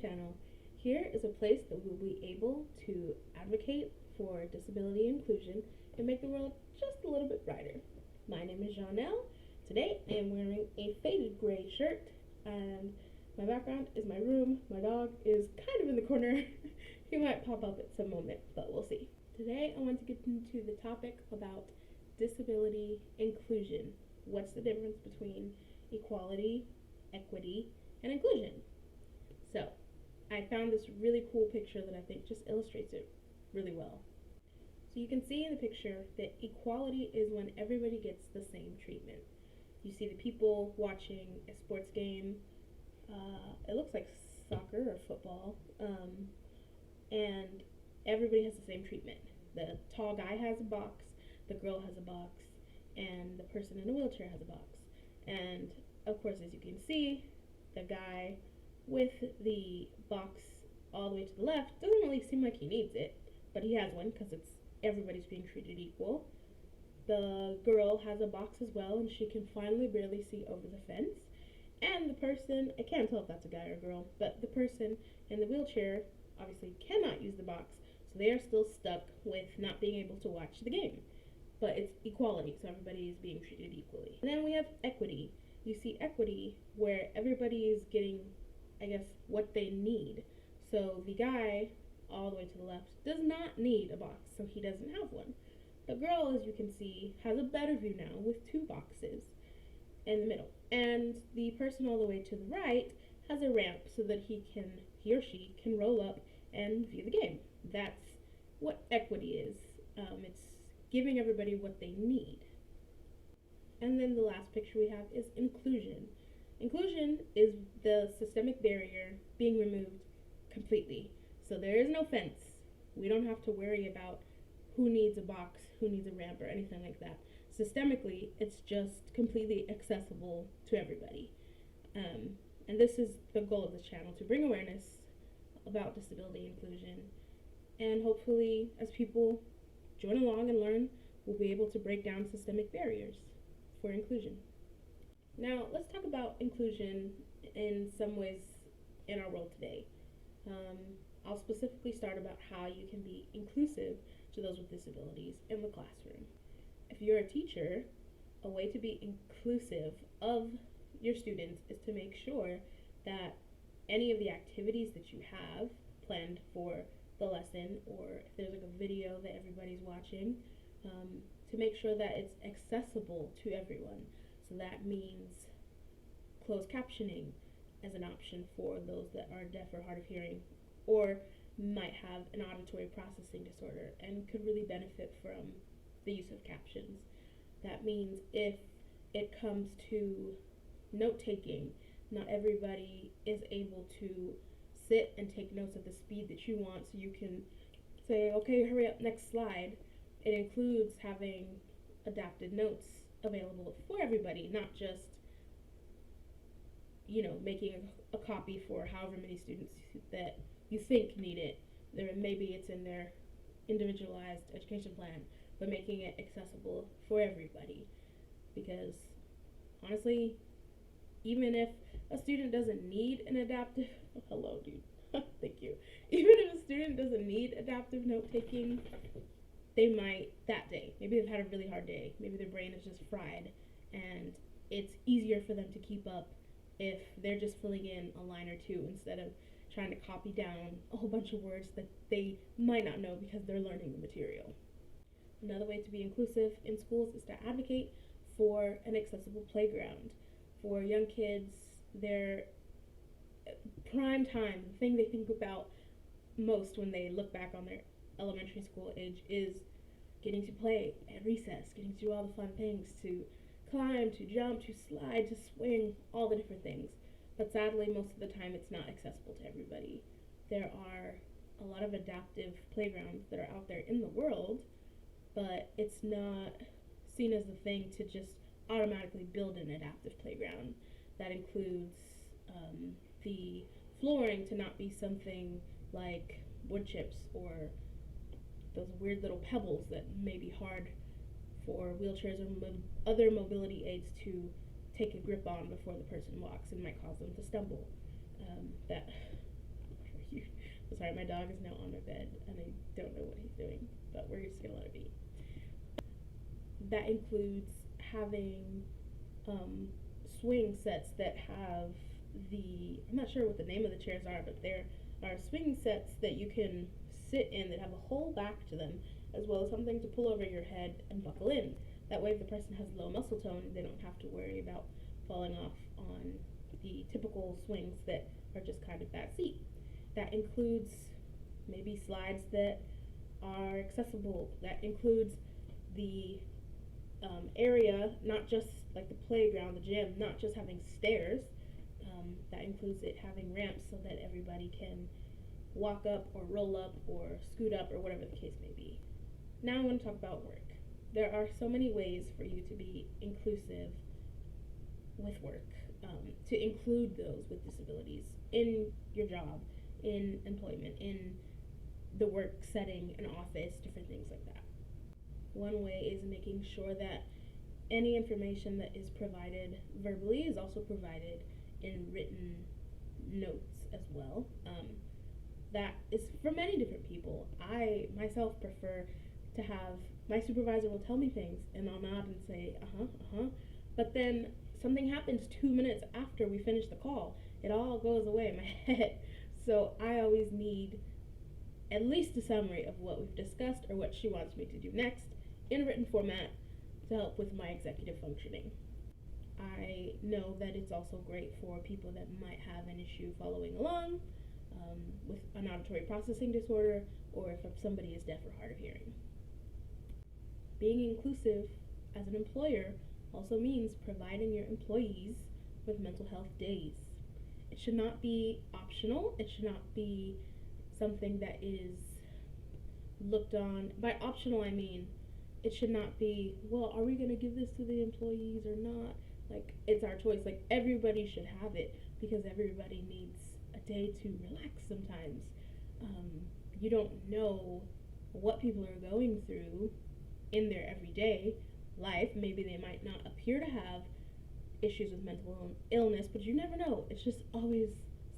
channel. Here is a place that we'll be able to advocate for disability inclusion and make the world just a little bit brighter. My name is Janelle. Today I am wearing a faded gray shirt, and my background is my room. My dog is kind of in the corner. He might pop up at some moment, but we'll see. Today I want to get into the topic about disability inclusion. What's the difference between equality, equity, and inclusion? So, I found this really cool picture that I think just illustrates it really well. So you can see in the picture that equality is when everybody gets the same treatment. You see the people watching a sports game. It looks like soccer or football, and everybody has the same treatment. The tall guy has a box, the girl has a box, and the person in a wheelchair has a box. And of course, as you can see, the guy with the box all the way to the left doesn't really seem like he needs it, but he has one because everybody's being treated equal. The girl has a box as well, and she can finally barely see over the fence. And the person, I can't tell if that's a guy or a girl, but the person in the wheelchair obviously cannot use the box, so they are still stuck with not being able to watch the game. But it's equality, so everybody is being treated equally. And then we have equity. You see equity where everybody is getting, I guess, what they need. So the guy all the way to the left does not need a box, so he doesn't have one. The girl, as you can see, has a better view now with two boxes in the middle. And the person all the way to the right has a ramp so that he or she can roll up and view the game. That's what equity is. It's giving everybody what they need. And then the last picture we have is inclusion. Inclusion is the systemic barrier being removed completely. So there is no fence. We don't have to worry about who needs a box, who needs a ramp, or anything like that. Systemically, it's just completely accessible to everybody. And this is the goal of this channel, to bring awareness about disability inclusion. And hopefully, as people join along and learn, we'll be able to break down systemic barriers for inclusion. Now, let's talk about inclusion in some ways in our world today. I'll specifically start about how you can be inclusive to those with disabilities in the classroom. If you're a teacher, a way to be inclusive of your students is to make sure that any of the activities that you have planned for the lesson, or if there's like a video that everybody's watching, to make sure that it's accessible to everyone. So that means closed captioning as an option for those that are deaf or hard of hearing, or might have an auditory processing disorder and could really benefit from the use of captions. That means if it comes to note taking, not everybody is able to sit and take notes at the speed that you want, so you can say, okay, hurry up, next slide. It includes having adapted notes available for everybody, not just, making a copy for however many students that you think need it. Maybe it's in their individualized education plan, but making it accessible for everybody. Because honestly, even if a student doesn't need an adaptive, hello dude, thank you. Even if a student doesn't need adaptive note taking, they might that day. Maybe they've had a really hard day. Maybe their brain is just fried, and it's easier for them to keep up if they're just filling in a line or two instead of trying to copy down a whole bunch of words that they might not know because they're learning the material. Another way to be inclusive in schools is to advocate for an accessible playground. For young kids, their prime time, the thing they think about most when they look back on their elementary school age is getting to play at recess, getting to do all the fun things, to climb, to jump, to slide, to swing, all the different things. But sadly, most of the time, it's not accessible to everybody. There are a lot of adaptive playgrounds that are out there in the world, but it's not seen as the thing to just automatically build an adaptive playground. That includes the flooring to not be something like wood chips or those weird little pebbles that may be hard for wheelchairs or other mobility aids to take a grip on before the person walks and might cause them to stumble. That Sorry, my dog is now on my bed and I don't know what he's doing, but we're just gonna let it be. That includes having swing sets that have I'm not sure what the name of the chairs are, but there are swing sets that you can sit in that have a whole back to them, as well as something to pull over your head and buckle in. That way, if the person has low muscle tone, they don't have to worry about falling off on the typical swings that are just kind of that seat. That includes maybe slides that are accessible. That includes the area, not just like the playground, the gym, not just having stairs. That includes it having ramps so that everybody can walk up or roll up or scoot up or whatever the case may be. Now I'm going to talk about work. There are so many ways for you to be inclusive with work, to include those with disabilities in your job, in employment, in the work setting, an office, different things like that. One way is making sure that any information that is provided verbally is also provided in written notes as well. That is for many different people. I myself prefer to have my supervisor will tell me things and I'll nod and say, but then something happens 2 minutes after we finish the call. It all goes away in my head. So I always need at least a summary of what we've discussed or what she wants me to do next in a written format to help with my executive functioning. I know that it's also great for people that might have an issue following along with an auditory processing disorder, or if somebody is deaf or hard of hearing. Being inclusive as an employer also means providing your employees with mental health days. It should not be optional. It should not be something that is looked on. By optional, I mean it should not be, well, are we going to give this to the employees or not? Like, it's our choice. Like, everybody should have it because everybody needs a day to relax sometimes. You don't know what people are going through in their everyday life. Maybe they might not appear to have issues with mental illness, but you never know. It's just always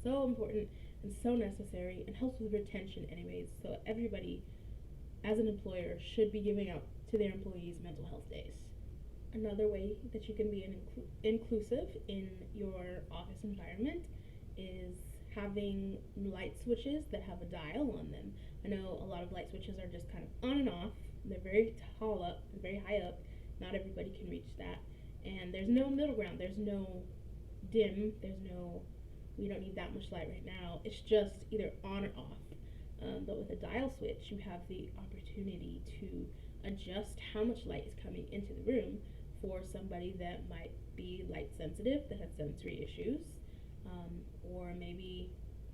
so important and so necessary and helps with retention anyways. So everybody, as an employer, should be giving out to their employees mental health days. Another way that you can be inclusive in your office environment is having light switches that have a dial on them. I know a lot of light switches are just kind of on and off. They're very tall up, very high up. Not everybody can reach that. And there's no middle ground. There's no dim. We don't need that much light right now. It's just either on or off. But with a dial switch, you have the opportunity to adjust how much light is coming into the room for somebody that might be light sensitive, that has sensory issues, or maybe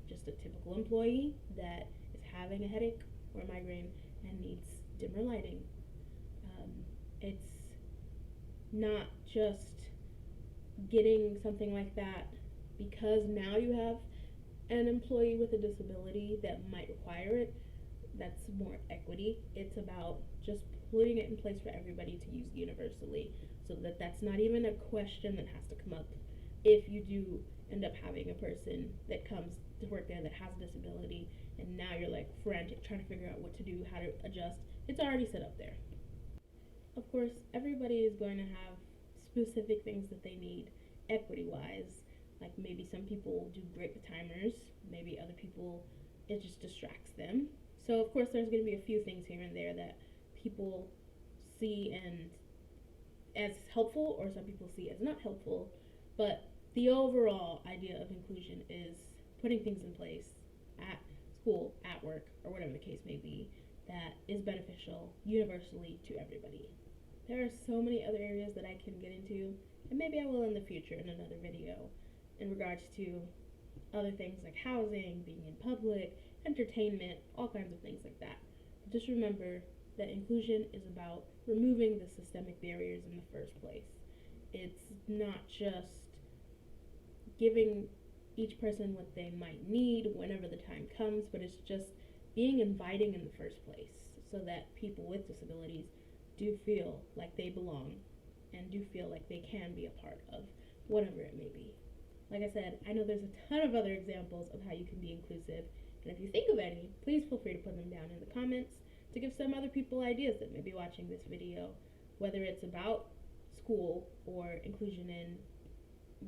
just a typical employee that is having a headache or a migraine and needs dimmer lighting. It's not just getting something like that because now you have an employee with a disability that might require it. That's more equity. It's about just putting it in place for everybody to use universally, so that that's not even a question that has to come up if you do end up having a person that comes to work there that has a disability and now you're like frantic trying to figure out what to do, how to adjust. It's already set up there. Of course, everybody is going to have specific things that they need equity wise. Like maybe some people do great with timers, maybe other people it just distracts them. So of course there's going to be a few things here and there that people see and as helpful or some people see as not helpful, but the overall idea of inclusion is putting things in place at school, at work, or whatever the case may be that is beneficial universally to everybody. There are so many other areas that I can get into, and maybe I will in the future in another video in regards to other things like housing, being in public, entertainment, all kinds of things like that. But just remember that inclusion is about removing the systemic barriers in the first place. It's not just giving each person what they might need whenever the time comes, but it's just being inviting in the first place so that people with disabilities do feel like they belong and do feel like they can be a part of whatever it may be. Like I said, I know there's a ton of other examples of how you can be inclusive And if you think of any, please feel free to put them down in the comments to give some other people ideas that may be watching this video, whether it's about school or inclusion in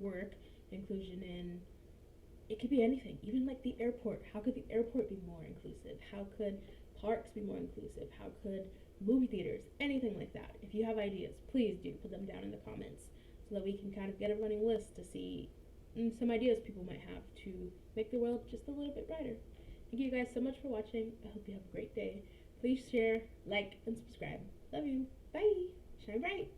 work, inclusion in, it could be anything, even like the airport. How could the airport be more inclusive? How could parks be more inclusive? How could movie theaters, anything like that? If you have ideas, please do put them down in the comments so that we can kind of get a running list to see some ideas people might have to make the world just a little bit brighter. Thank you guys so much for watching. I hope you have a great day. Please share, like, and subscribe. Love you. Bye. Shine bright.